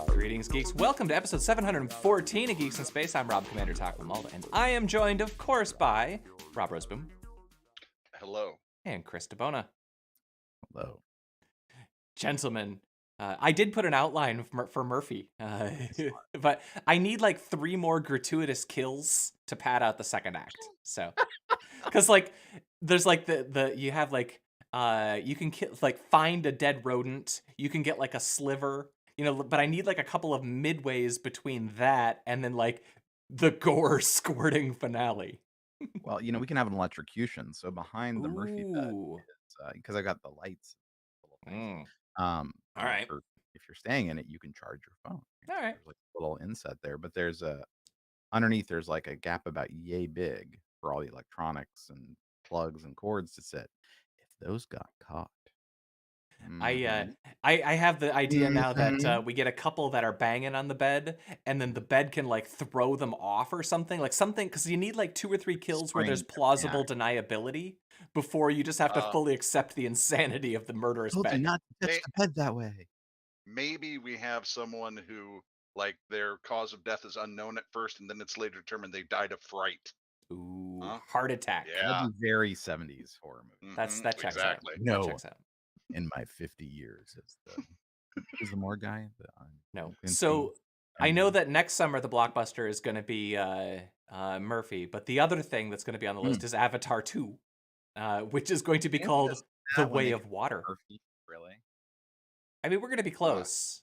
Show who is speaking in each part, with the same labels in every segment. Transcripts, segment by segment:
Speaker 1: Greetings, geeks. Welcome to episode 714 of Geeks in Space. I'm Rob Commander Malta, and I am joined, of course, by Rob Roseboom.
Speaker 2: Hello.
Speaker 1: And Chris DeBona.
Speaker 3: Hello.
Speaker 1: Gentlemen, I did put an outline for Murphy, but I need like 3 more gratuitous kills to pad out the second act. So, because like, there's like you have like, you can find a dead rodent. You can get like a sliver, but I need like a couple of midways between that and then like the gore squirting finale.
Speaker 3: Well, we can have an electrocution. So behind the Murphy bed, because I got the lights, little things.
Speaker 1: All right.
Speaker 3: If you're staying in it, you can charge your phone.
Speaker 1: All right.
Speaker 3: There's like a little inset there, but there's underneath. There's like a gap about yay big for all the electronics and plugs and cords to sit. If those got caught.
Speaker 1: I have the idea now that we get a couple that are banging on the bed, and then the bed can like throw them off or something, because you need like 2 or 3 kills where there's plausible deniability before you just have to fully accept the insanity of the murderous bed.
Speaker 3: Not touch the bed that way.
Speaker 2: Maybe we have someone who, like, their cause of death is unknown at first, and then it's later determined they died of fright.
Speaker 1: Ooh, heart attack.
Speaker 2: Yeah.
Speaker 3: That'd be very 70s horror movie.
Speaker 1: That checks
Speaker 2: exactly.
Speaker 1: out.
Speaker 3: No.
Speaker 1: That checks out.
Speaker 3: In my 50 years, is the more guy?
Speaker 1: No. So I know that next summer the blockbuster is going to be Murphy, but the other thing that's going to be on the list is Avatar 2, which is going to be called The Way of Water.
Speaker 3: Murphy, really?
Speaker 1: I mean, we're going to be close.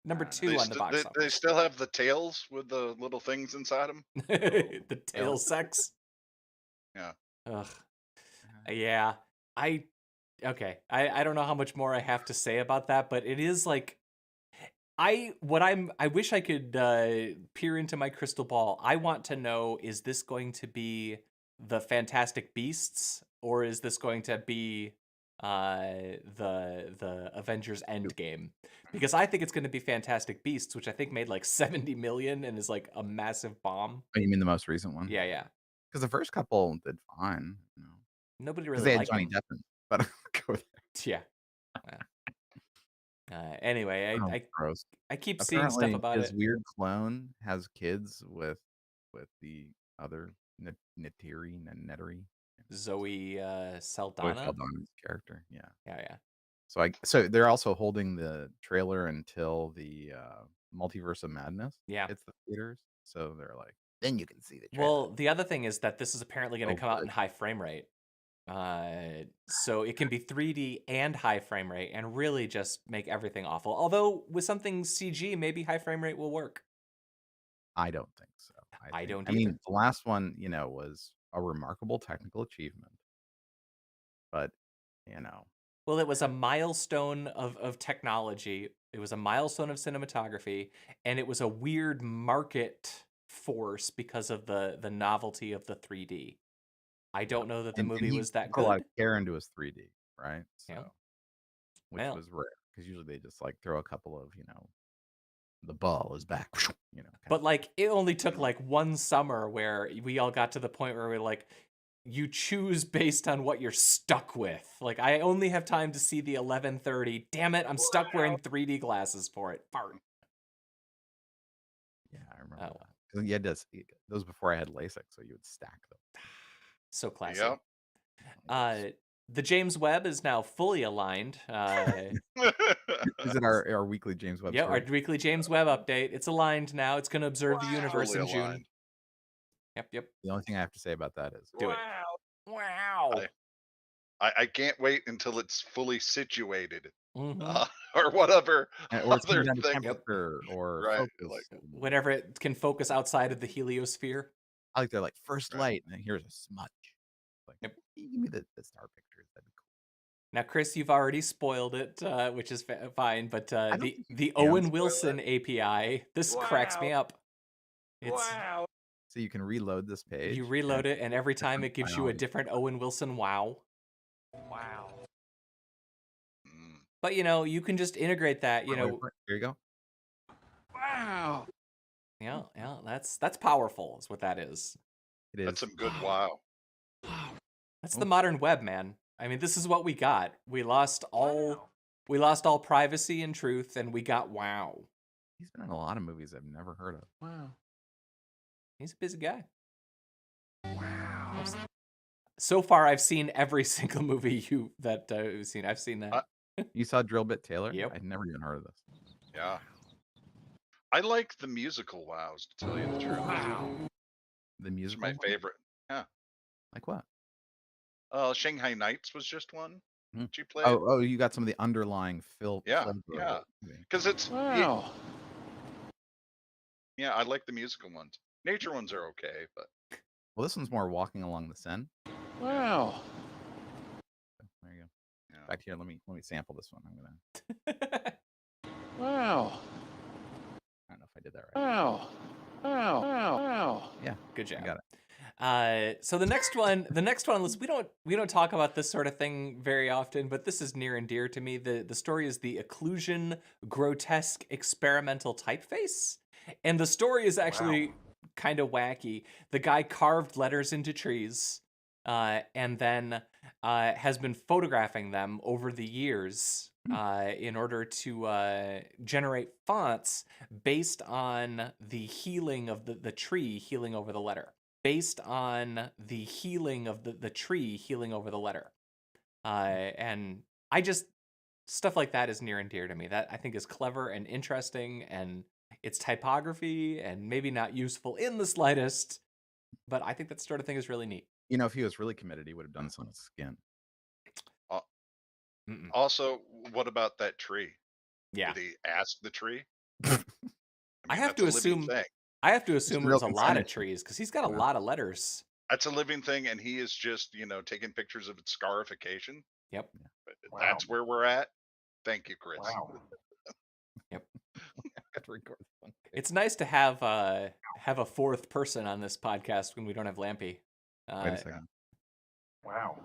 Speaker 1: Number 2 on the box office.
Speaker 2: They still have the tails with the little things inside them?
Speaker 1: The tail sex?
Speaker 2: Yeah.
Speaker 1: Ugh. Yeah. I don't know how much more I have to say about that, but it is like I wish I could peer into my crystal ball. I want to know, is this going to be the Fantastic Beasts, or is this going to be the Avengers Endgame? Because I think it's going to be Fantastic Beasts, which I think made like 70 million and is like a massive bomb.
Speaker 3: Oh, you mean the most recent one?
Speaker 1: Yeah.
Speaker 3: Because the first couple did fine.
Speaker 1: Nobody really
Speaker 3: they had
Speaker 1: liked
Speaker 3: Johnny
Speaker 1: them.
Speaker 3: Depp, but go there.
Speaker 1: Yeah. Anyway,
Speaker 3: gross.
Speaker 1: I keep seeing stuff about
Speaker 3: his
Speaker 1: it.
Speaker 3: weird clone has kids with the other Neteri.
Speaker 1: Zoe
Speaker 3: Zoe
Speaker 1: Saldana.
Speaker 3: Saldana's character.
Speaker 1: Yeah.
Speaker 3: So they're also holding the trailer until the Multiverse of Madness hits the theaters. So they're like, then you can see the trailer.
Speaker 1: Well, the other thing is that this is apparently going to come out in high frame rate. So it can be 3D and high frame rate and really just make everything awful. Although with something CG, maybe high frame rate will work.
Speaker 3: I don't think so.
Speaker 1: I don't
Speaker 3: I
Speaker 1: either.
Speaker 3: mean, the last one, was a remarkable technical achievement. But,
Speaker 1: Well, it was a milestone of technology. It was a milestone of cinematography, and it was a weird market force because of the novelty of the 3D. I don't know that the movie was that good.
Speaker 3: Put a lot of care into his 3D, right? So,
Speaker 1: Yeah.
Speaker 3: which was rare, because usually they just like throw a couple of, the ball is back,
Speaker 1: But like it only took like one summer where we all got to the point where we're like, you choose based on what you're stuck with. Like, I only have time to see the 11:30. Damn it, I'm stuck wearing 3D glasses for it. Fart.
Speaker 3: Yeah, I remember that. 'Cause you had to, those before I had LASIK, so you would stack them.
Speaker 1: So classy.
Speaker 2: Yep.
Speaker 1: The James Webb is now fully aligned.
Speaker 3: Is it our weekly James Webb?
Speaker 1: Yeah, our weekly James Webb update. It's aligned now. It's going to observe the universe in June.
Speaker 2: Aligned.
Speaker 1: Yep.
Speaker 3: The only thing I have to say about that is
Speaker 1: Do it. Wow.
Speaker 2: I can't wait until it's fully situated.
Speaker 1: Mm-hmm.
Speaker 2: Or whatever.
Speaker 3: or it's
Speaker 2: other
Speaker 3: down to
Speaker 2: thing.
Speaker 3: temperature or
Speaker 2: Right,
Speaker 3: focus.
Speaker 1: Whenever it can focus outside of the heliosphere.
Speaker 3: I like they're like first light, and then here's a smudge. Like,
Speaker 1: Yep.
Speaker 3: Give me the star pictures. That'd be cool.
Speaker 1: Now, Chris, you've already spoiled it, which is fine. But the
Speaker 3: can
Speaker 1: Owen
Speaker 3: spoil
Speaker 1: Wilson API, this cracks me up.
Speaker 2: Wow.
Speaker 3: So you can reload this page.
Speaker 1: You reload it, and every time it gives you a different Owen Wilson wow.
Speaker 2: Wow.
Speaker 1: But you can just integrate that.
Speaker 3: Here you go.
Speaker 2: Wow.
Speaker 1: Yeah, that's powerful. Is what that is.
Speaker 3: It is.
Speaker 2: That's some good wow.
Speaker 1: That's
Speaker 3: Oh,
Speaker 1: the modern web, man. I mean, this is what we got. We lost all privacy and truth, and we got wow.
Speaker 3: he's been in a lot of movies I've never heard of. Wow.
Speaker 1: He's a busy guy. So far, I've seen every single movie that you've seen. I've seen that.
Speaker 3: You saw Drill Bit Taylor?
Speaker 1: Yep.
Speaker 3: I'd never even heard of this.
Speaker 2: Yeah. I like the musical wows, to tell you the truth.
Speaker 3: The
Speaker 2: These are
Speaker 3: musical?
Speaker 2: my favorite. Yeah.
Speaker 3: Like what?
Speaker 2: Shanghai Nights was just one
Speaker 3: Hmm.
Speaker 2: that you played.
Speaker 3: Oh, you got some of the underlying flavor
Speaker 2: Yeah,
Speaker 3: of
Speaker 2: yeah.
Speaker 3: the movie.
Speaker 2: Because it's yeah, I like the musical ones. Nature ones are okay, but
Speaker 3: Well, this one's more walking along the Seine.
Speaker 4: Wow.
Speaker 3: There you go.
Speaker 2: yeah.
Speaker 3: In fact, here, let me sample this one. I'm gonna.
Speaker 4: Wow.
Speaker 3: I don't know if I did that right.
Speaker 4: Wow. Wow. Wow. Wow.
Speaker 1: Good
Speaker 3: I
Speaker 1: job.
Speaker 3: got it.
Speaker 1: So the next one, we don't talk about this sort of thing very often, but this is near and dear to me. The story is the occlusion grotesque experimental typeface, and the story is actually kind of wacky. The guy carved letters into trees, and then has been photographing them over the years in order to generate fonts based on the healing of the tree healing over the letter. Based on the healing of the tree healing over the letter. And I just, stuff like that is near and dear to me. That I think is clever and interesting, and it's typography and maybe not useful in the slightest, but I think that sort of thing is really neat.
Speaker 3: You know, if he was really committed, he would have done this on his skin.
Speaker 2: Also, what about that tree?
Speaker 1: Yeah.
Speaker 2: Did he ask the tree?
Speaker 1: I have
Speaker 2: that's
Speaker 1: to
Speaker 2: a living
Speaker 1: assume
Speaker 2: thing.
Speaker 1: it
Speaker 3: real
Speaker 1: was a lot of
Speaker 3: concern.
Speaker 1: trees because he's got a lot of letters.
Speaker 2: That's a living thing, and he is just, taking pictures of its scarification.
Speaker 1: Yep.
Speaker 2: That's where we're at. Thank you, Chris.
Speaker 1: Yep.
Speaker 3: Got to record this one.
Speaker 1: It's nice to have a fourth person on this podcast when we don't have Lampy.
Speaker 3: Wait a second.
Speaker 4: Wow.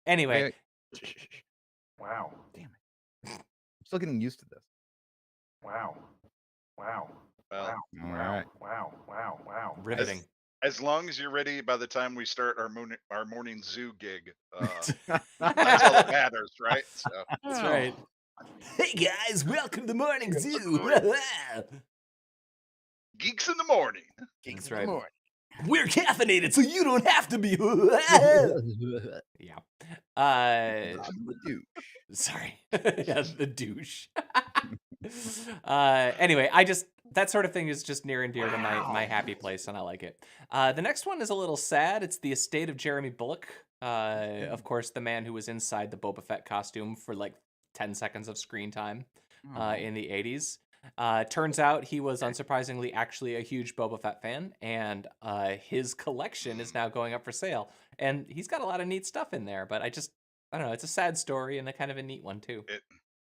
Speaker 1: Anyway,
Speaker 3: Wait.
Speaker 4: Wow.
Speaker 3: Damn it. I'm still getting used to this.
Speaker 4: Wow. Wow.
Speaker 2: Well,
Speaker 3: All right.
Speaker 4: Wow. Wow. Wow.
Speaker 1: riveting.
Speaker 2: as long as you're ready by the time we start our morning zoo gig, that's all that matters, right? So,
Speaker 1: That's right. Hey guys, welcome to the morning zoo.
Speaker 2: geeks in the morning.
Speaker 1: That's right. We're caffeinated, so you don't have to be. Yeah. Sorry. Yeah, the douche. Anyway, that sort of thing is just near and dear to my happy place, and I like it. The next one is a little sad. It's the estate of Jeremy Bulloch. Of course, the man who was inside the Boba Fett costume for like 10 seconds of screen time in the 80s. Turns out he was unsurprisingly actually a huge Boba Fett fan, and his collection is now going up for sale. And he's got a lot of neat stuff in there, but I don't know, it's a sad story and a kind of a neat one too.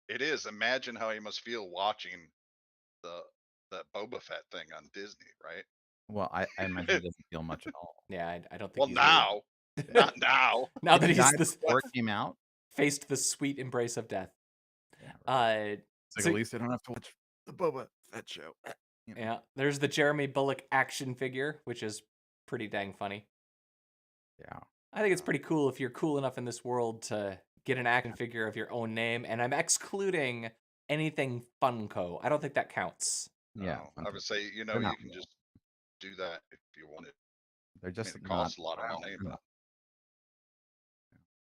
Speaker 2: It is. Imagine how he must feel watching that Boba Fett thing on Disney, right?
Speaker 3: Well, I imagine he doesn't feel much at all.
Speaker 1: Yeah, I don't think.
Speaker 2: Well,
Speaker 1: he's
Speaker 2: now, not now.
Speaker 1: now
Speaker 3: If
Speaker 1: that
Speaker 3: he
Speaker 1: he's
Speaker 3: died before it came out,
Speaker 1: faced the sweet embrace of death.
Speaker 3: yeah, right. It's
Speaker 1: So-
Speaker 3: at least I don't have to watch the Boba Fett show.
Speaker 1: Yeah, there's the Jeremy Bulloch action figure, which is pretty dang funny.
Speaker 3: Yeah.
Speaker 1: I think it's pretty cool if you're cool enough in this world to get an action figure of your own name, and I'm excluding anything Funko. I don't think that counts.
Speaker 3: Yeah.
Speaker 2: No, I would say, you
Speaker 3: They're not
Speaker 2: can
Speaker 3: real.
Speaker 2: just do that if you wanted.
Speaker 3: They're just
Speaker 2: It costs a lot of money,
Speaker 3: not-
Speaker 2: but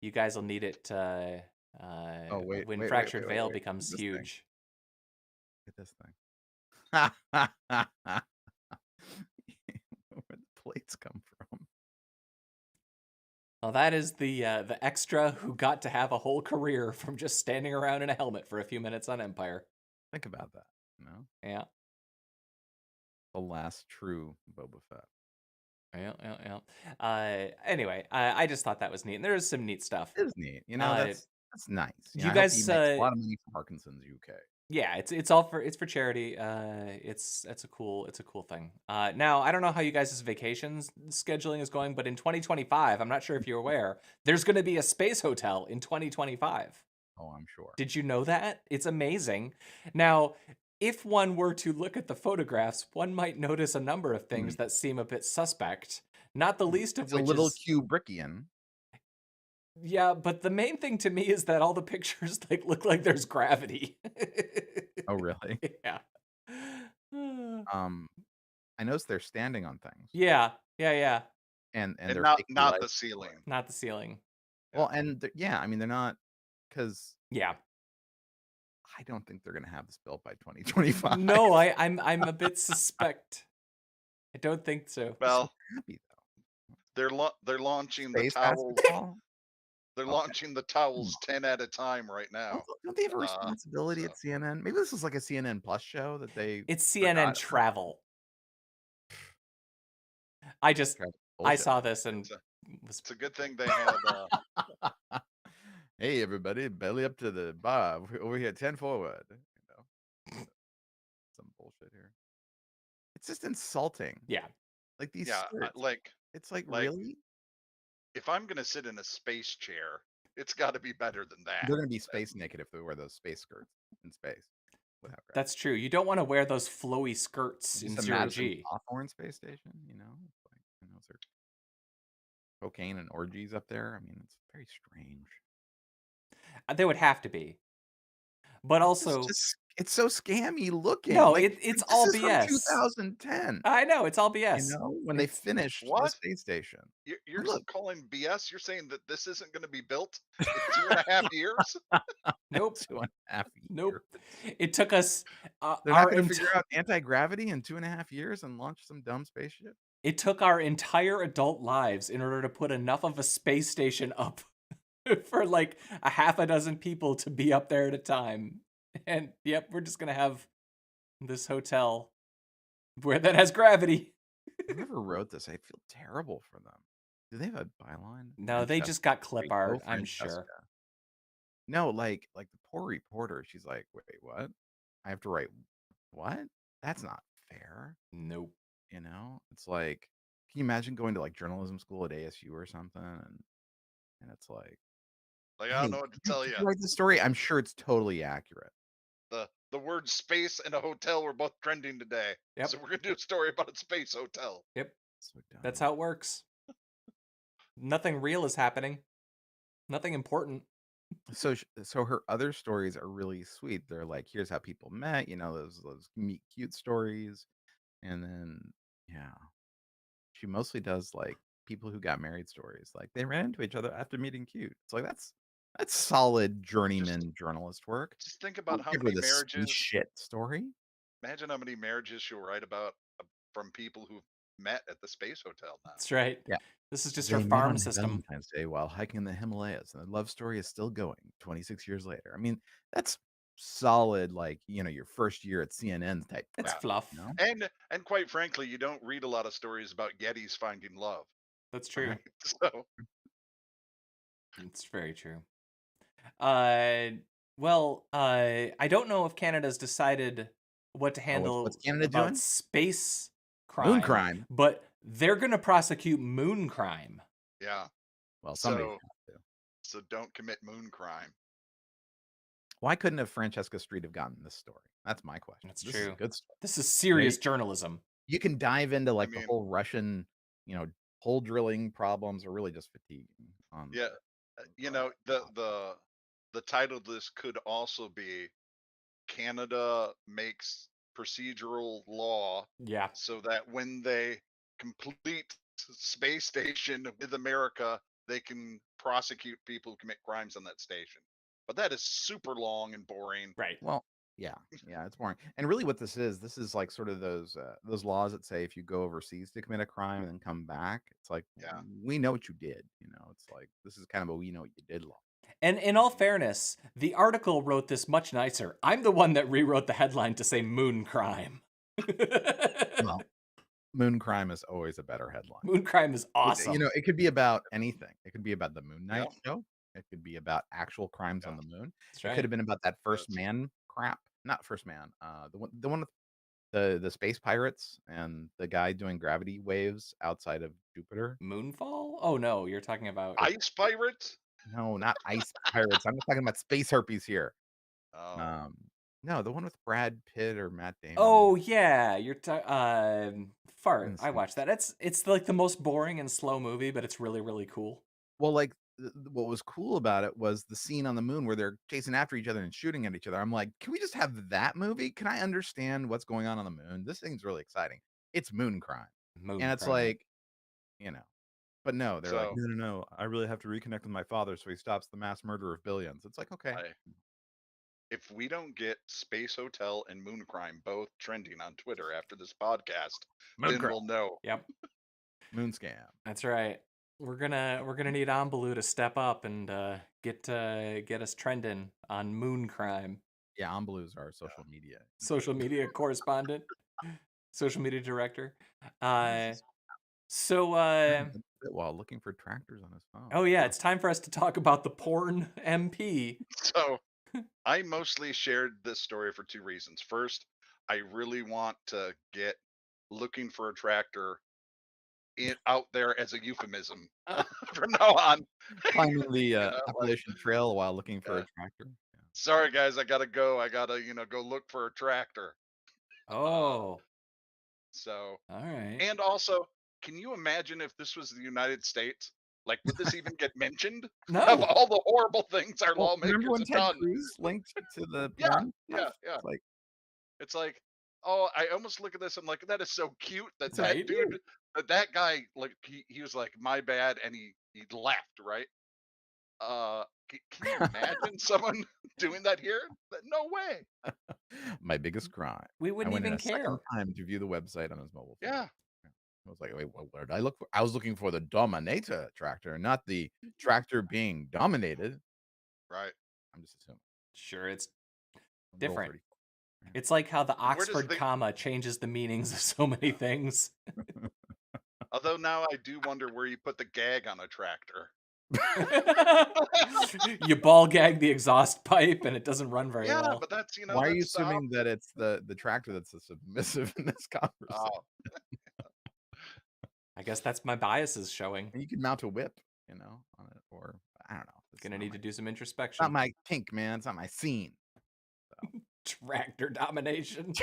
Speaker 1: You guys will need it when Fractured Veil becomes
Speaker 3: This thing.
Speaker 1: huge.
Speaker 3: Look at this thing. Where the plates come from?
Speaker 1: Well, that is the extra who got to have a whole career from just standing around in a helmet for a few minutes on Empire.
Speaker 3: Think about that.
Speaker 1: Yeah.
Speaker 3: The last true Boba Fett.
Speaker 1: Yeah. Anyway, I just thought that was neat. And there's some neat stuff.
Speaker 3: It is neat. That's nice.
Speaker 1: you
Speaker 3: I hope
Speaker 1: guys,
Speaker 3: he makes a lot of money for Parkinson's UK.
Speaker 1: Yeah, it's for charity. It's a cool thing. Now I don't know how you guys' vacations scheduling is going, but in 2025, I'm not sure if you're aware, there's going to be a space hotel in 2025.
Speaker 3: Oh, I'm sure.
Speaker 1: Did you know that? It's amazing. Now, if one were to look at the photographs, one might notice a number of things
Speaker 3: Hmm.
Speaker 1: that seem a bit suspect, not the least of
Speaker 3: It's a
Speaker 1: which
Speaker 3: little
Speaker 1: is
Speaker 3: Kubrickian.
Speaker 1: yeah, but the main thing to me is that all the pictures like look like there's gravity.
Speaker 3: Oh, really?
Speaker 1: Yeah.
Speaker 3: Um, I noticed they're standing on things,
Speaker 1: Yeah, yeah.
Speaker 3: and
Speaker 2: And
Speaker 3: they're
Speaker 2: not
Speaker 3: fake
Speaker 2: not the
Speaker 3: lights.
Speaker 2: ceiling.
Speaker 1: Not the ceiling.
Speaker 3: Well, and yeah, I mean they're not because
Speaker 1: Yeah.
Speaker 3: I don't think they're gonna have this built by 2025.
Speaker 1: No, I'm a bit suspect. I don't think so.
Speaker 2: Well,
Speaker 3: Happy though.
Speaker 2: they're launching the
Speaker 3: Space
Speaker 2: towels.
Speaker 3: basketball.
Speaker 2: They're
Speaker 3: Okay.
Speaker 2: launching the towels 10 at a time right now.
Speaker 3: Don't they have a
Speaker 2: Uh,
Speaker 3: responsibility
Speaker 2: so
Speaker 3: at CNN? Maybe this is like a CNN Plus show that they
Speaker 1: It's CNN
Speaker 3: forgot about.
Speaker 1: travel.
Speaker 3: Travis
Speaker 1: I
Speaker 3: bullshit.
Speaker 1: saw this and
Speaker 2: it's a
Speaker 1: was
Speaker 2: it's a good thing they had
Speaker 3: Hey everybody, belly up to the bar over here, 10 forward. Some bullshit here. It's just insulting.
Speaker 1: yeah.
Speaker 3: Like these
Speaker 2: yeah,
Speaker 3: skirts.
Speaker 2: like
Speaker 3: It's like
Speaker 2: like
Speaker 3: really?
Speaker 2: if I'm gonna sit in a space chair, it's got to be better than that.
Speaker 3: They're gonna be space naked if they wear those space skirts in space without gravity.
Speaker 1: That's true. You don't want to wear those flowy skirts in
Speaker 3: Just
Speaker 1: zero
Speaker 3: imagine
Speaker 1: G.
Speaker 3: Hawthorne space station, It's like is there cocaine and orgies up there? I mean, it's very strange.
Speaker 1: They would have to be. But also
Speaker 3: It's so scammy looking.
Speaker 1: no,
Speaker 3: Like
Speaker 1: it's
Speaker 3: this
Speaker 1: all
Speaker 3: is from
Speaker 1: BS.
Speaker 3: 2010.
Speaker 1: I know, it's all BS.
Speaker 3: When they
Speaker 1: It's
Speaker 3: finished the
Speaker 2: What?
Speaker 3: space station.
Speaker 2: You're
Speaker 3: Look.
Speaker 2: calling BS? You're saying that this isn't going to be built in 2.5 years?
Speaker 1: Nope.
Speaker 3: 2.5
Speaker 1: Nope.
Speaker 3: years.
Speaker 1: It took us
Speaker 3: They're not going to figure out anti-gravity in 2.5 years and launch some dumb spaceship.
Speaker 1: it took our entire adult lives in order to put enough of a space station up for like a half a dozen people to be up there at a time. And yep, we're just gonna have this hotel where that has gravity.
Speaker 3: Whoever wrote this, I feel terrible for them. Do they have a byline?
Speaker 1: No, they just got clip
Speaker 3: Go
Speaker 1: art, I'm
Speaker 3: Francesca.
Speaker 1: sure.
Speaker 3: No, like the poor reporter. She's like, wait, what? I have to write what? That's not fair.
Speaker 1: Nope.
Speaker 3: It's like, can you imagine going to like journalism school at ASU or something, and it's like,
Speaker 2: Like, I don't know what to tell
Speaker 3: did
Speaker 2: you.
Speaker 3: you write the story? I'm sure it's totally accurate.
Speaker 2: The word space and a hotel were both trending today.
Speaker 1: Yep.
Speaker 2: So we're going to do a story about a space hotel.
Speaker 1: Yep.
Speaker 3: So dumb.
Speaker 1: That's how it works. Nothing real is happening. Nothing important.
Speaker 3: So her other stories are really sweet. They're like, here's how people met, those meet cute stories, and then yeah, she mostly does like people who got married stories. Like they ran into each other after meeting cute. It's like that's solid journeyman journalist work.
Speaker 2: Just think about
Speaker 3: Don't
Speaker 2: how
Speaker 3: give her
Speaker 2: many
Speaker 3: the
Speaker 2: marriages.
Speaker 3: shit story.
Speaker 2: Imagine how many marriages she'll write about from people who've met at the space hotel now.
Speaker 1: That's right.
Speaker 3: Yeah.
Speaker 1: This is just
Speaker 3: They
Speaker 1: her
Speaker 3: met
Speaker 1: farm
Speaker 3: on
Speaker 1: system.
Speaker 3: Valentine's Day while hiking in the Himalayas, and the love story is still going 26 years later. I mean, that's solid, like, your first year at CNN type
Speaker 1: It's
Speaker 3: crap,
Speaker 1: fluff.
Speaker 2: And quite frankly, you don't read a lot of stories about Yetis finding love.
Speaker 1: That's true.
Speaker 2: Right? So
Speaker 1: It's very true. I don't know if Canada's decided what to handle
Speaker 3: what's Canada
Speaker 1: about
Speaker 3: doing?
Speaker 1: space crime.
Speaker 3: Moon crime.
Speaker 1: But they're going to prosecute moon crime.
Speaker 2: yeah.
Speaker 3: Well, somebody's got to.
Speaker 2: So don't commit moon crime.
Speaker 3: Why couldn't have Francesca Street have gotten this story? That's my question.
Speaker 1: That's
Speaker 3: This
Speaker 1: true.
Speaker 3: is a good story.
Speaker 1: This is serious journalism.
Speaker 3: You can dive into like the
Speaker 2: mean-
Speaker 3: whole Russian, hole drilling problems are really just fatiguing.
Speaker 2: Yeah. The title of this could also be Canada makes procedural law
Speaker 1: Yeah.
Speaker 2: so that when they complete space station with America, they can prosecute people who commit crimes on that station. But that is super long and boring.
Speaker 1: Right.
Speaker 3: Well, yeah, it's boring. And really, what this is like sort of those laws that say if you go overseas to commit a crime and then come back, it's like,
Speaker 2: Yeah.
Speaker 3: we know what you did. It's like this is kind of a we know what you did law.
Speaker 1: And in all fairness, the article wrote this much nicer. I'm the one that rewrote the headline to say moon crime.
Speaker 3: Well, moon crime is always a better headline.
Speaker 1: Moon crime is awesome.
Speaker 3: It could be about anything. It could be about the Moon Knight
Speaker 2: Yeah.
Speaker 3: show. It could be about actual crimes on
Speaker 2: Yeah.
Speaker 3: the moon.
Speaker 1: That's
Speaker 3: It
Speaker 1: right.
Speaker 3: could have been about that first
Speaker 2: That's-
Speaker 3: man crap. Not first man. The one with the space pirates and the guy doing gravity waves outside of Jupiter.
Speaker 1: Moonfall? Oh no, you're talking about
Speaker 2: Ice pirates?
Speaker 3: No, not ice pirates. I'm not talking about space herpes here.
Speaker 2: Oh.
Speaker 3: No, the one with Brad Pitt or Matt
Speaker 1: Oh
Speaker 3: Damon
Speaker 1: yeah,
Speaker 3: in
Speaker 1: Fart.
Speaker 3: the
Speaker 1: I watched
Speaker 3: suits.
Speaker 1: that. It's like the most boring and slow movie, but it's really really cool.
Speaker 3: Well, like what was cool about it was the scene on the moon where they're chasing after each other and shooting at each other. I'm like, can we just have that movie? Can I understand what's going on the moon? This thing's really exciting. It's moon crime,
Speaker 1: Moon
Speaker 3: and it's
Speaker 1: crime.
Speaker 3: like, you know, but no, they're like,
Speaker 2: So
Speaker 3: no, no, no. I really have to reconnect with my father, so he stops the mass murder of billions. It's like, okay,
Speaker 2: if we don't get Space Hotel and Moon Crime both trending on Twitter after this podcast,
Speaker 3: moon
Speaker 2: then
Speaker 3: crime,
Speaker 2: we'll know.
Speaker 1: Yep,
Speaker 3: moon scam.
Speaker 1: that's right. We're gonna need Ambaloo to step up and get us trending on moon crime.
Speaker 3: Yeah, Ambaloo's our social media.
Speaker 1: Social media correspondent, social media director.
Speaker 3: Jesus.
Speaker 1: So
Speaker 3: While looking for tractors on his phone.
Speaker 1: oh yeah, it's time for us to talk about the porn MP.
Speaker 2: So I mostly shared this story for two reasons. First, I really want to get looking for a tractor out there as a euphemism from now on.
Speaker 3: Climbing the
Speaker 2: You know, like,
Speaker 3: Appalachian Trail while looking for
Speaker 2: yeah.
Speaker 3: a tractor. Yeah.
Speaker 2: Sorry guys, I gotta go. I gotta, go look for a tractor.
Speaker 1: Oh,
Speaker 2: So,
Speaker 1: all right.
Speaker 2: and also, can you imagine if this was the United States? Like, would this even get mentioned? Of
Speaker 1: No,
Speaker 2: all the horrible things our
Speaker 3: Well, remember
Speaker 2: lawmakers
Speaker 3: when
Speaker 2: have
Speaker 3: Ted
Speaker 2: done.
Speaker 3: Cruz linked to the
Speaker 2: Yeah,
Speaker 3: porn
Speaker 2: yeah,
Speaker 3: stuff?
Speaker 2: yeah.
Speaker 3: It's like,
Speaker 2: It's like, oh, I almost look at this. I'm like, that is so cute that
Speaker 1: it's
Speaker 2: that
Speaker 1: right.
Speaker 2: dude, that guy, like, he was like, my bad, and he left, right? Can you imagine someone doing that here? No way.
Speaker 3: my biggest crime.
Speaker 1: We
Speaker 3: I
Speaker 1: wouldn't
Speaker 3: went in
Speaker 1: even
Speaker 3: a second
Speaker 1: care.
Speaker 3: time to view the website on his mobile phone.
Speaker 2: Yeah,
Speaker 3: I was like, wait, what did I look for? I was looking for the Dominator tractor, not the tractor being dominated.
Speaker 2: right.
Speaker 3: I'm just assuming.
Speaker 1: Sure, it's
Speaker 3: Roll
Speaker 1: different.
Speaker 3: 34. Yeah.
Speaker 1: It's like how the
Speaker 2: And where does
Speaker 1: Oxford
Speaker 2: the
Speaker 1: comma changes the meanings of so many things.
Speaker 2: although now I do wonder where you put the gag on a tractor.
Speaker 1: You ball gag the exhaust pipe and it doesn't run very
Speaker 2: Yeah,
Speaker 1: well.
Speaker 2: but that's
Speaker 3: Why are you
Speaker 2: that's the
Speaker 3: assuming that it's the tractor that's the submissive in this conversation?
Speaker 2: oh,
Speaker 1: I guess that's my biases showing.
Speaker 3: And you can mount a whip, on it, or I don't know. It's
Speaker 1: Gonna
Speaker 3: not
Speaker 1: need
Speaker 3: my,
Speaker 1: to do some
Speaker 3: not
Speaker 1: introspection.
Speaker 3: my kink, man. It's not my scene.
Speaker 1: Tractor domination.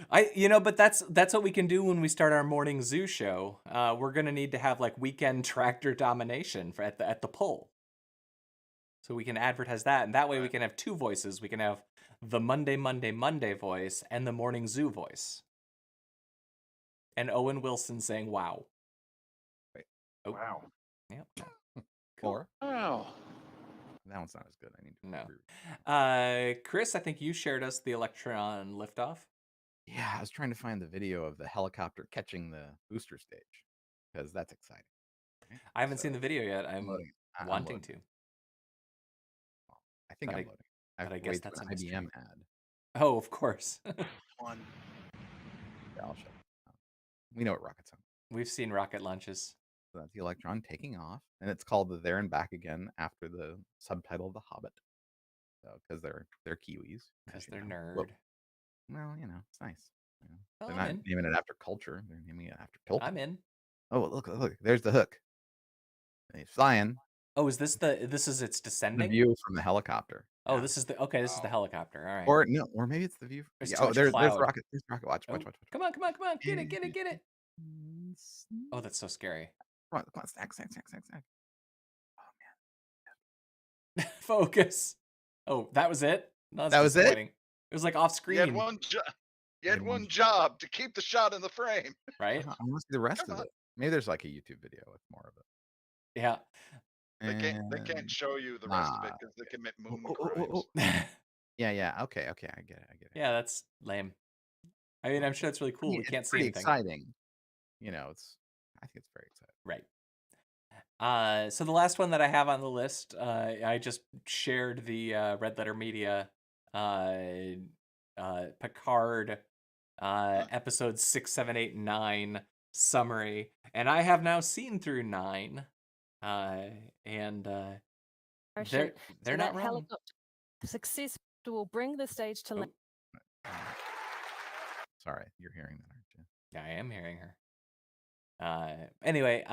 Speaker 1: But that's what we can do when we start our morning zoo show. We're gonna need to have like weekend tractor domination at the pull, so we can advertise that, and that way we
Speaker 2: right.
Speaker 1: can have two voices. We can have the Monday voice and the morning zoo voice, and Owen Wilson saying "Wow."
Speaker 3: Wait.
Speaker 1: Oh.
Speaker 4: Wow.
Speaker 1: Yeah.
Speaker 3: Or
Speaker 4: Wow.
Speaker 3: that one's not as good. I need to
Speaker 1: No.
Speaker 3: agree with
Speaker 1: Chris, I think you shared us the Electron liftoff.
Speaker 3: Yeah, I was trying to find the video of the helicopter catching the booster stage because that's exciting. Right?
Speaker 1: I haven't seen the video yet. I'm
Speaker 3: loading. I'm
Speaker 1: wanting
Speaker 3: loading.
Speaker 1: to.
Speaker 3: Well, I think
Speaker 1: But
Speaker 3: I'm loading. I have
Speaker 1: but I
Speaker 3: to
Speaker 1: guess
Speaker 3: wait
Speaker 1: that's
Speaker 3: for
Speaker 1: a
Speaker 3: an
Speaker 1: mystery.
Speaker 3: IBM ad.
Speaker 1: Oh, of course.
Speaker 4: One.
Speaker 3: Yeah, I'll shut it. We know what rockets are.
Speaker 1: We've seen rocket launches.
Speaker 3: So that's the Electron taking off, and it's called the There and Back Again after the subtitle of The Hobbit. So because they're Kiwis.
Speaker 1: Because
Speaker 3: as you
Speaker 1: they're
Speaker 3: know.
Speaker 1: nerd.
Speaker 3: Well, it's nice.
Speaker 1: Well,
Speaker 3: They're
Speaker 1: I'm
Speaker 3: not
Speaker 1: in.
Speaker 3: naming it after culture. They're naming it after Tolkien.
Speaker 1: I'm in.
Speaker 3: Oh, look! There's the hook. And he's flying.
Speaker 1: Oh, is this its
Speaker 3: The
Speaker 1: descending?
Speaker 3: view from the helicopter.
Speaker 1: Oh,
Speaker 3: Yeah.
Speaker 1: this is the helicopter. All right.
Speaker 3: Or no, or maybe it's the view.
Speaker 1: There's
Speaker 3: Yeah,
Speaker 1: too much
Speaker 3: there's
Speaker 1: cloud.
Speaker 3: rocket. There's rocket. Watch.
Speaker 1: Oh, come on. Get it. Oh, that's so scary.
Speaker 3: Come on, stack.
Speaker 1: Focus. Oh, that was it? No, that's
Speaker 3: That was it?
Speaker 1: disappointing. It was like off
Speaker 2: You had
Speaker 1: screen,
Speaker 2: one job. You
Speaker 3: had
Speaker 2: had
Speaker 3: one
Speaker 2: one job to keep the shot in the frame.
Speaker 1: right?
Speaker 3: I want to see the rest
Speaker 2: Come
Speaker 3: of
Speaker 2: on.
Speaker 3: it. Maybe there's like a YouTube video with more of it.
Speaker 1: Yeah.
Speaker 2: They can't
Speaker 3: And-
Speaker 2: show you the rest of it
Speaker 3: Nah.
Speaker 2: because they commit
Speaker 3: Oh,
Speaker 2: moon
Speaker 3: oh, oh, oh,
Speaker 2: crimes.
Speaker 3: oh. Yeah. Okay. I get it.
Speaker 1: Yeah, that's lame. I mean, I'm sure it's really cool. We
Speaker 3: It's
Speaker 1: can't see
Speaker 3: pretty
Speaker 1: anything.
Speaker 3: exciting. I think it's very exciting.
Speaker 1: Right. So the last one that I have on the list, I just shared the Red Letter Media Picard episodes 6, 7, 8, and 9 summary, and I have now seen through 9, and they're
Speaker 5: So
Speaker 1: not
Speaker 5: that
Speaker 1: wrong.
Speaker 5: helicopter success will bring the stage to land.
Speaker 3: Sorry, you're hearing that, aren't you?
Speaker 1: Yeah, I am hearing her. Anyway,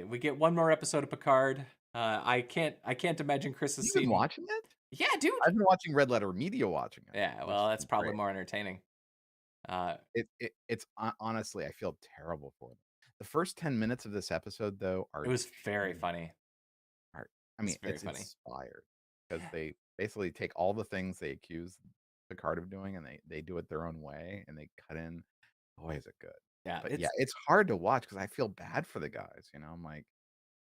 Speaker 1: we get one more episode of Picard. I can't imagine Chris has
Speaker 3: You've been
Speaker 1: seen.
Speaker 3: watching it?
Speaker 1: Yeah, dude.
Speaker 3: I've been watching Red Letter Media watching it.
Speaker 1: Yeah,
Speaker 3: which
Speaker 1: well,
Speaker 3: has
Speaker 1: that's
Speaker 3: been
Speaker 1: probably
Speaker 3: great.
Speaker 1: more entertaining.
Speaker 3: Honestly, I feel terrible for them. The first 10 minutes of this episode, though,
Speaker 1: It
Speaker 3: are
Speaker 1: was very
Speaker 3: genius.
Speaker 1: funny.
Speaker 3: I mean,
Speaker 1: It's very
Speaker 3: it's
Speaker 1: funny.
Speaker 3: inspired because they basically take all the things they accuse Picard of doing, and they do it their own way, and they cut in. Boy, is it good!
Speaker 1: Yeah,
Speaker 3: But yeah, it's hard to watch because I feel bad for the guys. I'm like,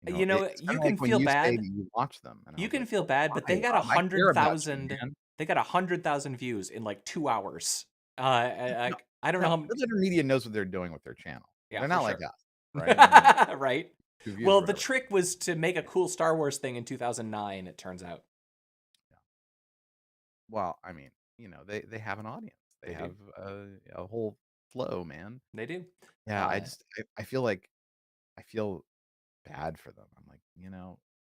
Speaker 3: it's kind
Speaker 1: you
Speaker 3: of
Speaker 1: can
Speaker 3: like when
Speaker 1: feel
Speaker 3: you say
Speaker 1: bad.
Speaker 3: that you watch them, and I
Speaker 1: You
Speaker 3: was
Speaker 1: can
Speaker 3: like,
Speaker 1: feel bad, but
Speaker 3: why,
Speaker 1: they got
Speaker 3: Rob? I care about you,
Speaker 1: 100,000.
Speaker 3: man.
Speaker 1: They got 100,000 views in like 2 hours.
Speaker 3: No,
Speaker 1: I don't know
Speaker 3: no,
Speaker 1: how.
Speaker 3: Red Letter Media knows what they're doing with their channel.
Speaker 1: Yeah,
Speaker 3: They're
Speaker 1: for
Speaker 3: not like
Speaker 1: sure.
Speaker 3: us, right? I mean,
Speaker 1: Right.
Speaker 3: 2 views
Speaker 1: Well,
Speaker 3: or
Speaker 1: the
Speaker 3: whatever.
Speaker 1: trick was to make a cool Star Wars thing in 2009. It turns out
Speaker 3: Well, I mean, they have an audience. They
Speaker 1: they do.
Speaker 3: have a whole flow, man.
Speaker 1: They do.
Speaker 3: Yeah, I feel bad for them. I'm like,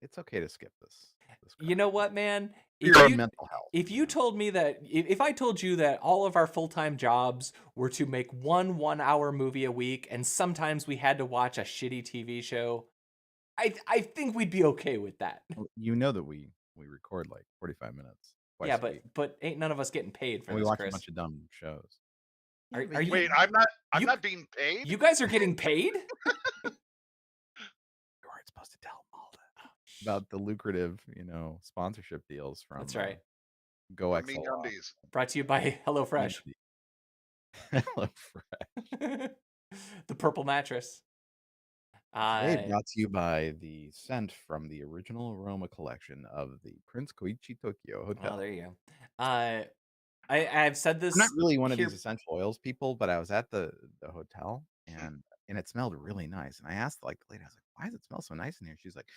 Speaker 3: it's okay to skip this
Speaker 1: You
Speaker 3: crap.
Speaker 1: know what, man?
Speaker 3: For your own mental health.
Speaker 1: If you told me that, if I told you that all of our full-time jobs were to make one 1-hour movie a week, and sometimes we had to watch a shitty TV show, I think we'd be okay with that.
Speaker 3: Well, you know that we record like 45 minutes
Speaker 1: Yeah,
Speaker 3: twice a week,
Speaker 1: but ain't none of us getting paid for
Speaker 3: and we
Speaker 1: this,
Speaker 3: watch a
Speaker 1: Chris.
Speaker 3: bunch of dumb shows.
Speaker 1: Are
Speaker 3: Yeah, but
Speaker 1: you?
Speaker 2: Wait, I'm
Speaker 1: you-
Speaker 2: not being paid.
Speaker 1: You guys are getting paid?
Speaker 3: You weren't supposed to tell them all that about the lucrative, sponsorship deals from
Speaker 1: That's right.
Speaker 3: Go
Speaker 2: From
Speaker 3: XLR.
Speaker 2: MeUndies.
Speaker 1: Brought to you by HelloFresh.
Speaker 3: HelloFresh.
Speaker 1: The purple mattress.
Speaker 3: Today brought to you by the scent from the original aroma collection of the Prince Koichi Tokyo Hotel.
Speaker 1: Oh, there you go. I've said this.
Speaker 3: I'm not really one of
Speaker 1: here-
Speaker 3: these essential oils people, but I was at the hotel and it smelled really nice. And I asked like the lady, I was like, why does it smell so nice in here? She's like,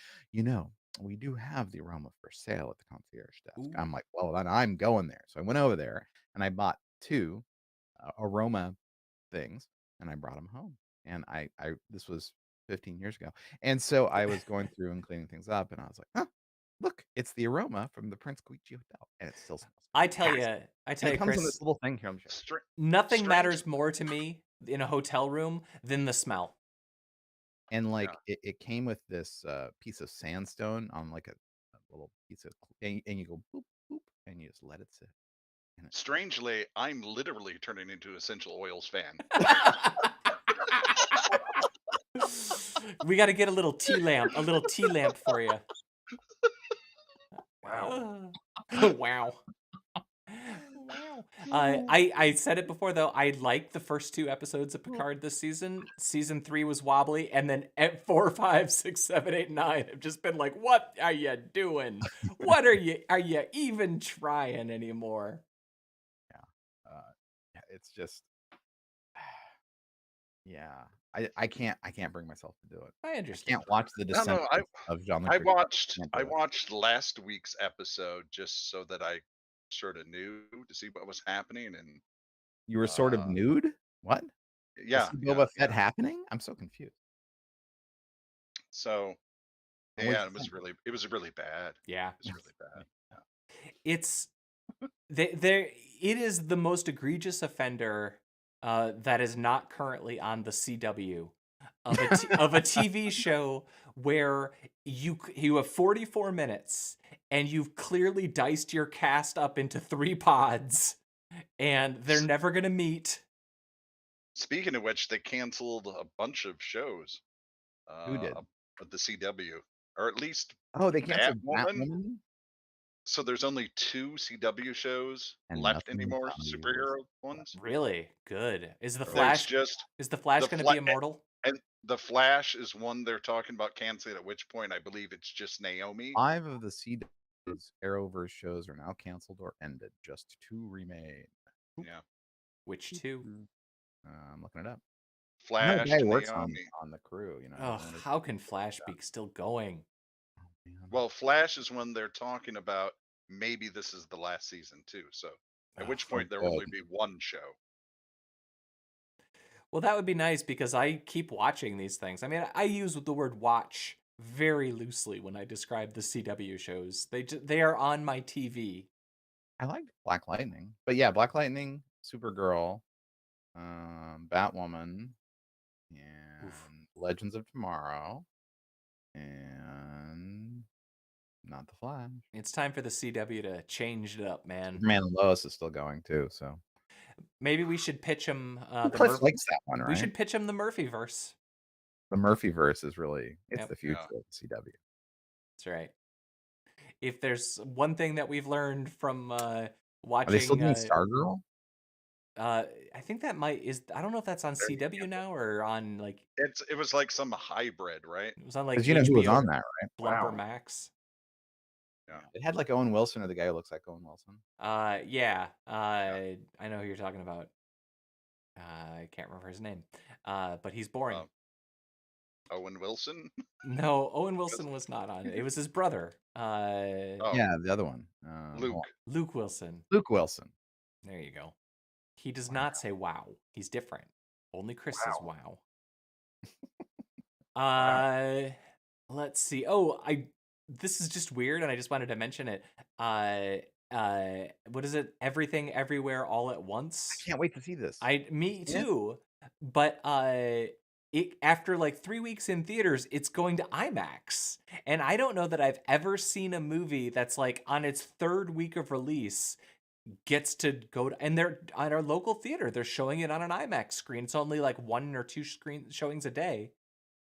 Speaker 3: we do have the aroma for sale at the concierge desk.
Speaker 1: Ooh.
Speaker 3: I'm like, well, then I'm going there. So I went over there and I bought 2 aroma things and I brought them home. And I this was 15 years ago. And so I was going through and cleaning things up and I was like, huh, look, it's the aroma from the Prince Koichi Hotel. And it still smells.
Speaker 1: I tell
Speaker 3: fantastic.
Speaker 1: you,
Speaker 3: And it comes in
Speaker 1: Chris,
Speaker 3: this little thing here. Let me show you.
Speaker 1: nothing
Speaker 2: strange.
Speaker 1: matters more to me in a hotel room than the smell.
Speaker 3: And like it came with this piece of sandstone on like a little piece of, and you go boop boop, and you just let it sit.
Speaker 2: Strangely, I'm literally turning into essential oils fan.
Speaker 1: We got to get a little tea lamp for you.
Speaker 4: Wow.
Speaker 1: Wow. Wow. I said it before though. I liked the first 2 episodes of Picard this season. Season 3 was wobbly, and then at 4, 5, 6, 7, 8, 9 have just been like, what are you doing? What are you even trying anymore?
Speaker 3: It's just I can't bring myself to do it.
Speaker 1: I
Speaker 3: I
Speaker 1: understand.
Speaker 3: can't watch the
Speaker 2: No,
Speaker 3: descent
Speaker 2: no,
Speaker 3: of Jean-Luc
Speaker 2: I
Speaker 3: Picard.
Speaker 2: watched
Speaker 3: Can't do
Speaker 2: I
Speaker 3: it.
Speaker 2: watched last week's episode just so that I sort of knew to see what was happening, and
Speaker 3: You were sort of nude? What?
Speaker 2: yeah,
Speaker 3: Is Boba Fett
Speaker 2: yeah.
Speaker 3: happening? I'm so confused.
Speaker 2: So
Speaker 3: And what'd
Speaker 2: yeah,
Speaker 3: you think?
Speaker 2: it was really bad.
Speaker 1: Yeah.
Speaker 2: It was really bad.
Speaker 1: It's it is the most egregious offender that is not currently on the CW of a TV show where you have 44 minutes and you've clearly diced your cast up into 3 pods and they're never going to meet.
Speaker 2: Speaking of which, they canceled a bunch of shows.
Speaker 3: Who did?
Speaker 2: At the CW, or at least
Speaker 3: Oh, they canceled
Speaker 2: Batwoman?
Speaker 3: Batwoman?
Speaker 2: so. There's only 2 CW shows
Speaker 3: And
Speaker 2: left
Speaker 3: nothing
Speaker 2: anymore,
Speaker 3: on the
Speaker 2: superhero ones.
Speaker 1: Really good. Is the
Speaker 3: There's
Speaker 1: Flash
Speaker 2: Just
Speaker 1: going to be immortal?
Speaker 2: and the Flash is one they're talking about canceling. At which point, I believe it's just Naomi.
Speaker 3: 5 of the CW's Arrowverse shows are now canceled or ended. Just 2 remain.
Speaker 2: Yeah,
Speaker 1: Which 2?
Speaker 3: I'm looking it up.
Speaker 2: Flash,
Speaker 3: guy works
Speaker 2: Naomi.
Speaker 3: on the crew,
Speaker 1: Oh, how can Flash be still going?
Speaker 2: Well, Flash is one they're talking about. Maybe this is the last season too. So, at
Speaker 1: Oh,
Speaker 2: which point there will only be one show.
Speaker 1: Well, that would be nice because I keep watching these things. I mean, I use the word watch very loosely when I describe the CW shows. They are on my TV.
Speaker 3: I like Black Lightning, but yeah, Black Lightning, Supergirl, Batwoman, and Legends of Tomorrow, and Not the Flash.
Speaker 1: It's time for the CW to change it up, man.
Speaker 3: Superman and Lois is still going too, so
Speaker 1: Maybe we should pitch him
Speaker 3: Cliff likes that one,
Speaker 1: We
Speaker 3: right?
Speaker 1: should pitch him the Murphyverse.
Speaker 3: The Murphyverse is really it's
Speaker 1: Yep.
Speaker 3: the future
Speaker 2: Yeah.
Speaker 3: of the CW.
Speaker 1: That's right. If there's one thing that we've learned from
Speaker 3: Are
Speaker 1: watching,
Speaker 3: they still doing Stargirl?
Speaker 1: I think that I don't know if that's on
Speaker 2: There you
Speaker 1: CW now or on like
Speaker 2: It was like some hybrid, right?
Speaker 1: it was on like
Speaker 3: Because you know who was
Speaker 1: HBO
Speaker 3: on that, right?
Speaker 1: Blumper
Speaker 4: Wow.
Speaker 1: Max.
Speaker 2: Yeah.
Speaker 3: It had like Owen Wilson or the guy who looks like Owen Wilson.
Speaker 1: Yeah. I know who you're talking about. I can't remember his name. But he's boring.
Speaker 2: Owen Wilson.
Speaker 1: No, Owen Wilson was not on it. It was his brother.
Speaker 2: Oh,
Speaker 3: Yeah, the other one.
Speaker 2: Luke.
Speaker 1: Luke Wilson.
Speaker 3: Luke Wilson.
Speaker 1: There you go. He does not say wow. He's different. Only Chris says wow. Let's see. Oh, this is just weird and I just wanted to mention it. What is it? Everything Everywhere All at Once.
Speaker 3: I can't wait to see this.
Speaker 1: Me
Speaker 3: Yeah.
Speaker 1: too. But after like 3 weeks in theaters, it's going to IMAX. And I don't know that I've ever seen a movie that's like on its 3rd week of release gets to go to, and they're at our local theater. They're showing it on an IMAX screen. It's only like 1 or 2 showings a day.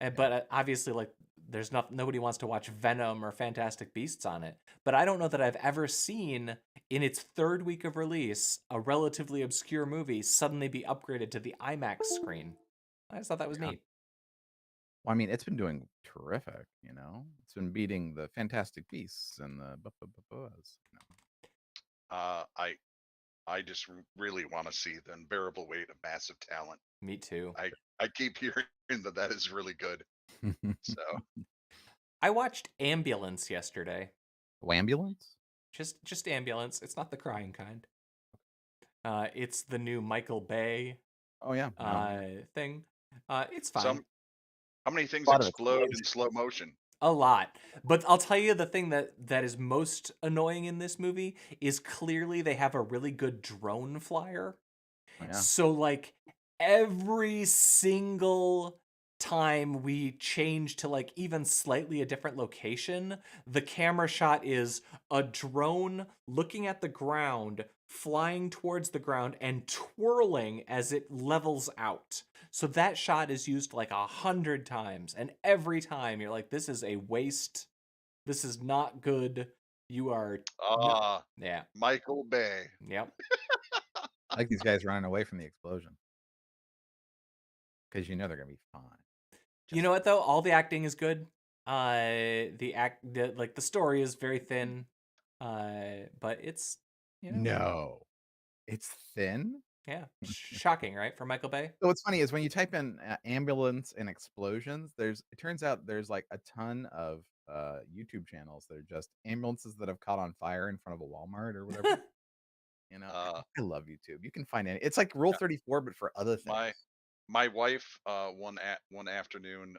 Speaker 1: But obviously, like, there's nobody wants to watch Venom or Fantastic Beasts on it. But I don't know that I've ever seen in its 3rd week of release a relatively obscure movie suddenly be upgraded to the IMAX screen. I just thought that was neat.
Speaker 3: Well, I mean, it's been doing terrific. You know, it's been beating the Fantastic Beasts and the buzz. You know.
Speaker 2: I just really want to see the unbearable weight of massive talent.
Speaker 1: Me too.
Speaker 2: I keep hearing that is really good. So
Speaker 1: I watched Ambulance yesterday.
Speaker 3: Ambulance?
Speaker 1: Just Ambulance. It's not the crying kind. It's the new Michael Bay
Speaker 3: Oh yeah.
Speaker 1: thing. It's fine.
Speaker 2: How many things
Speaker 3: A lot of
Speaker 2: explode in slow motion?
Speaker 1: A lot. But I'll tell you the thing that is most annoying in this movie is clearly they have a really good drone flyer.
Speaker 3: Oh, yeah.
Speaker 1: So like every single time we change to like even slightly a different location, the camera shot is a drone looking at the ground, flying towards the ground and twirling as it levels out. So that shot is used like 100 times, and every time you're like, this is a waste. This is not good. You are yeah.
Speaker 2: Michael Bay.
Speaker 1: Yep.
Speaker 3: I like these guys running away from the explosion. Because you know they're gonna be fine.
Speaker 1: You know what though? All the acting is good. The story is very thin. But it's
Speaker 3: No. It's thin?
Speaker 1: Yeah. Shocking, right? For Michael Bay?
Speaker 3: So what's funny is when you type in ambulance and explosions, it turns out there's like a ton of YouTube channels that are just ambulances that have caught on fire in front of a Walmart or whatever. You know, I love YouTube. You can find it's like Rule 34, but for other things.
Speaker 2: My wife one afternoon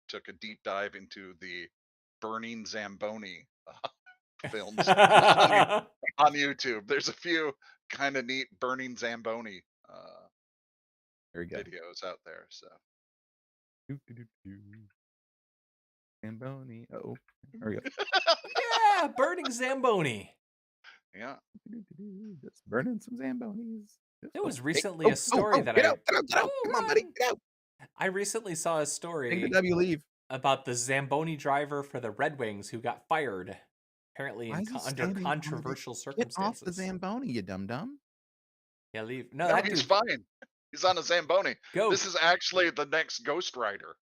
Speaker 2: took a deep dive into the Burning Zamboni films on YouTube. There's a few kind of neat Burning Zamboni
Speaker 3: Very good.
Speaker 2: videos out there. So
Speaker 3: Zamboni. Oh, there we go.
Speaker 1: Yeah, Burning Zamboni.
Speaker 2: Yeah.
Speaker 3: Just burning some Zambonis.
Speaker 1: There was recently a story that
Speaker 3: get out. Come on, buddy, get out.
Speaker 1: I recently saw a story
Speaker 3: Take the W, leave.
Speaker 1: about the Zamboni driver for the Red Wings who got fired, apparently under controversial circumstances.
Speaker 3: Get off the Zamboni, you dum-dum.
Speaker 1: Yeah, leave. No,
Speaker 2: he's fine. He's on a Zamboni.
Speaker 1: Go.
Speaker 2: This is actually the next Ghost Rider.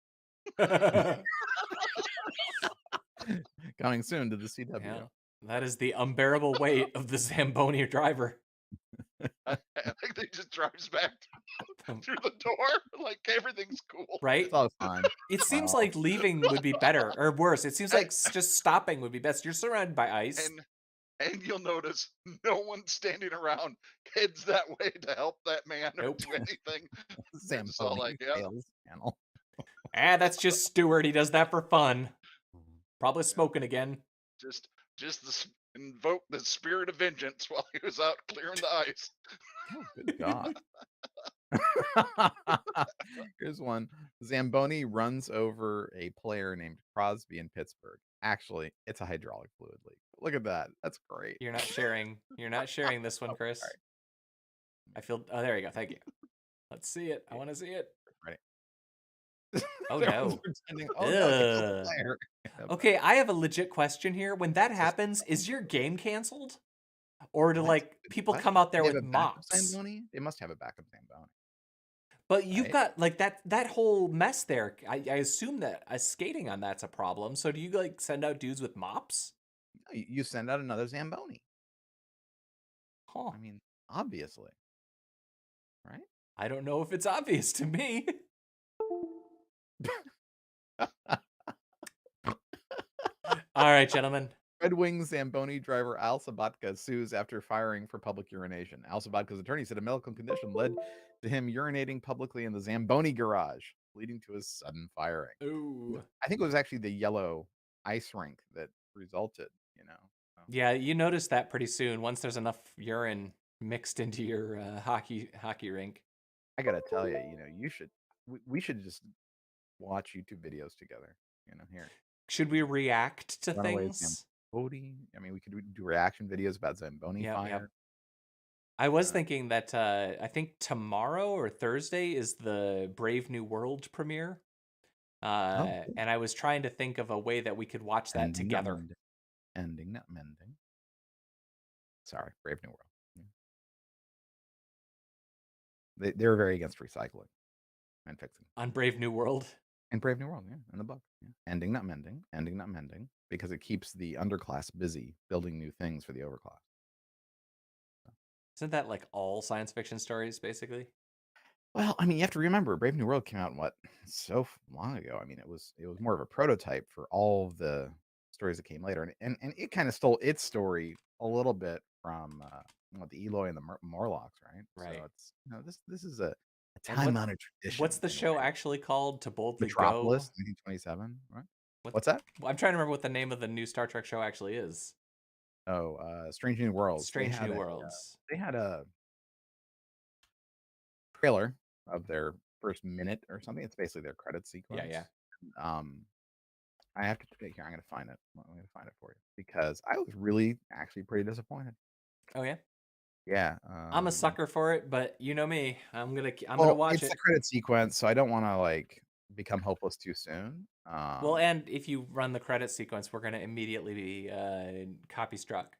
Speaker 3: Coming soon to the CW.
Speaker 1: Yeah, that is the unbearable weight of the Zamboni driver.
Speaker 2: I think they just drives back through the door like everything's cool.
Speaker 1: Right?
Speaker 3: It's all fine.
Speaker 1: It seems like leaving would be better, or worse. It seems like just stopping would be best. You're surrounded by ice.
Speaker 2: And you'll notice no one standing around heads that way to help that man or do anything.
Speaker 3: Zamboni sales channel.
Speaker 1: That's just Stewart. He does that for fun. Probably smoking again.
Speaker 2: Just invoke the spirit of vengeance while he was out clearing the ice.
Speaker 3: Oh, good God. Here's one. Zamboni runs over a player named Crosby in Pittsburgh. Actually, it's a hydraulic fluid leak. Look at that. That's great.
Speaker 1: You're not sharing. You're not sharing this one,
Speaker 3: Oh,
Speaker 1: Chris.
Speaker 3: sorry.
Speaker 1: I feel. Oh, there you go. Thank you. Let's see it. I want to see it.
Speaker 3: Ready?
Speaker 1: Oh
Speaker 3: Everyone's
Speaker 1: no.
Speaker 3: pretending. Oh no, cancel
Speaker 1: Ugh.
Speaker 3: player.
Speaker 1: Okay, I have a legit question here. When that happens, is your game canceled? Or do
Speaker 3: What?
Speaker 1: like people
Speaker 3: What?
Speaker 1: come out there
Speaker 3: They have
Speaker 1: with
Speaker 3: a backup
Speaker 1: mops?
Speaker 3: Zamboni? They must have a backup Zamboni,
Speaker 1: But you've
Speaker 3: right?
Speaker 1: got like that whole mess there. I assume that skating on that's a problem. So do you like send out dudes with mops?
Speaker 3: No, you send out another Zamboni.
Speaker 1: Huh.
Speaker 3: I mean, obviously, right?
Speaker 1: I don't know if it's obvious to me. All right, gentlemen.
Speaker 3: Red Wings Zamboni driver Al Sabatka sues after firing for public urination. Al Sabatka's attorney said a medical condition led to him urinating publicly in the Zamboni garage, leading to his sudden firing.
Speaker 1: Ooh.
Speaker 3: I think it was actually the yellow ice rink that resulted, you know. So,
Speaker 1: Yeah, you notice that pretty soon once there's enough urine mixed into your hockey rink.
Speaker 3: I gotta tell you, we should just watch YouTube videos together. Here.
Speaker 1: Should we react to
Speaker 3: Runaway
Speaker 1: things?
Speaker 3: Zamboni. I mean, we could do reaction videos about Zamboni
Speaker 1: Yep,
Speaker 3: fire.
Speaker 1: yep. I was thinking that I think tomorrow or Thursday is the Brave New World premiere.
Speaker 3: Cool.
Speaker 1: And I was trying to think of a way that we could watch that
Speaker 3: Ending, not
Speaker 1: together.
Speaker 3: mending. Ending, not mending. Sorry, Brave New World. Yeah. They were very against recycling and fixing.
Speaker 1: On Brave New World?
Speaker 3: And Brave New World, yeah, in the book. Yeah. Ending, not mending. Ending, not mending. Because it keeps the underclass busy building new things for the overclass.
Speaker 1: Isn't that like all science fiction stories, basically?
Speaker 3: Well, I mean, you have to remember, Brave New World came out so long ago. I mean, it was more of a prototype for all of the stories that came later, and it kind of stole its story a little bit from the Eloy and the Morlocks, right?
Speaker 1: Right.
Speaker 3: So it's this is a time-honored tradition.
Speaker 1: What's the show actually called? To Boldly
Speaker 3: Metropolis,
Speaker 1: Go?
Speaker 3: 1927, right? What's that?
Speaker 1: I'm trying to remember what the name of the new Star Trek show actually is.
Speaker 3: Oh, Strange New Worlds.
Speaker 1: Strange New Worlds.
Speaker 3: They had a trailer of their first minute or something. It's basically their credit sequence.
Speaker 1: Yeah.
Speaker 3: I have to here. I'm gonna find it. I'm gonna find it for you because I was really actually pretty disappointed.
Speaker 1: Oh yeah.
Speaker 3: Yeah,
Speaker 1: I'm a sucker for it, but you know me. I'm gonna watch
Speaker 3: it's
Speaker 1: it.
Speaker 3: the credit sequence, so I don't want to like become hopeless too soon.
Speaker 1: Well, and if you run the credit sequence, we're gonna immediately be copy struck.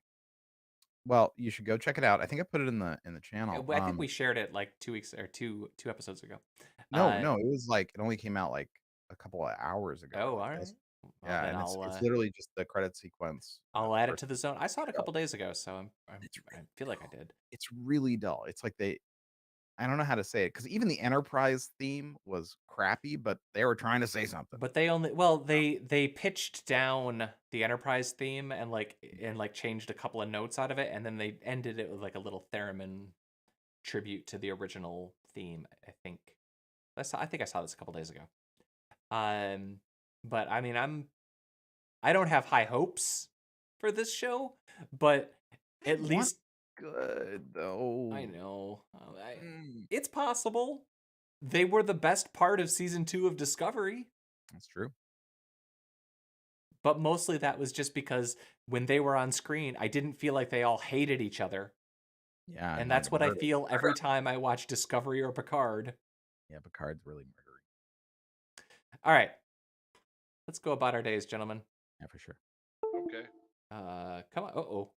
Speaker 3: Well, you should go check it out. I think I put it in the channel.
Speaker 1: I think we shared it like 2 weeks or two episodes ago.
Speaker 3: No, it was like it only came out like a couple of hours ago.
Speaker 1: Oh,
Speaker 3: like,
Speaker 1: all right. Well,
Speaker 3: yeah,
Speaker 1: then
Speaker 3: and it's literally just the credit sequence.
Speaker 1: I'll add it to the zone. I saw it a couple days ago, so I feel like I did.
Speaker 3: It's really dull. It's like I don't know how to say it because even the Enterprise theme was crappy, but they were trying to say something.
Speaker 1: But they pitched down the Enterprise theme and changed a couple of notes out of it, and then they ended it with like a little theremin tribute to the original theme. I think I saw this a couple days ago. But I mean, I don't have high hopes for this show, but at least
Speaker 3: good though.
Speaker 1: I know. It's possible. They were the best part of season 2 of Discovery.
Speaker 3: That's true.
Speaker 1: But mostly that was just because when they were on screen, I didn't feel like they all hated each other.
Speaker 3: Yeah.
Speaker 1: And that's what I feel every time I watch Discovery or Picard.
Speaker 3: Yeah, Picard's really murdery.
Speaker 1: All right. Let's go about our days, gentlemen.
Speaker 3: Yeah, for sure.
Speaker 2: Okay.
Speaker 1: Come on. Uh-oh.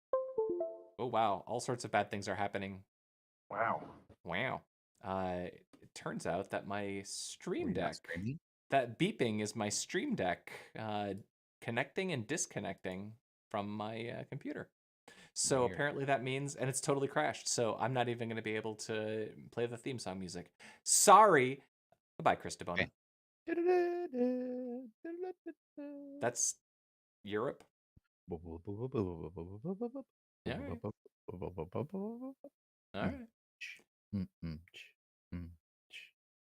Speaker 1: Oh, wow. All sorts of bad things are happening.
Speaker 4: Wow.
Speaker 1: It turns out that my Stream Deck,
Speaker 3: Screaming?
Speaker 1: that beeping is my Stream Deck connecting and disconnecting from my computer. So
Speaker 3: Weird.
Speaker 1: apparently that means, and it's totally crashed, so I'm not even going to be able to play the theme song music. Sorry. Goodbye, Chris DeBona.
Speaker 3: Okay.
Speaker 1: That's Europe.
Speaker 3: All
Speaker 1: right.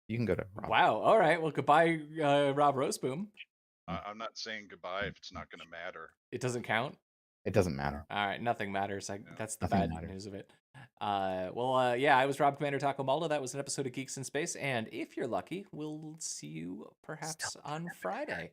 Speaker 3: You can go to Rob.
Speaker 1: Wow. All right. Well, goodbye, Rob Roseboom.
Speaker 2: I'm not saying goodbye if it's not going to matter.
Speaker 1: It doesn't count?
Speaker 3: It doesn't matter.
Speaker 1: All right. Nothing matters. That's the
Speaker 3: Nothing
Speaker 1: bad
Speaker 3: matters.
Speaker 1: news of it. Yeah, I was Rob Commander Taco Maldo. That was an episode of Geeks in Space. And if you're lucky, we'll see you perhaps on Friday.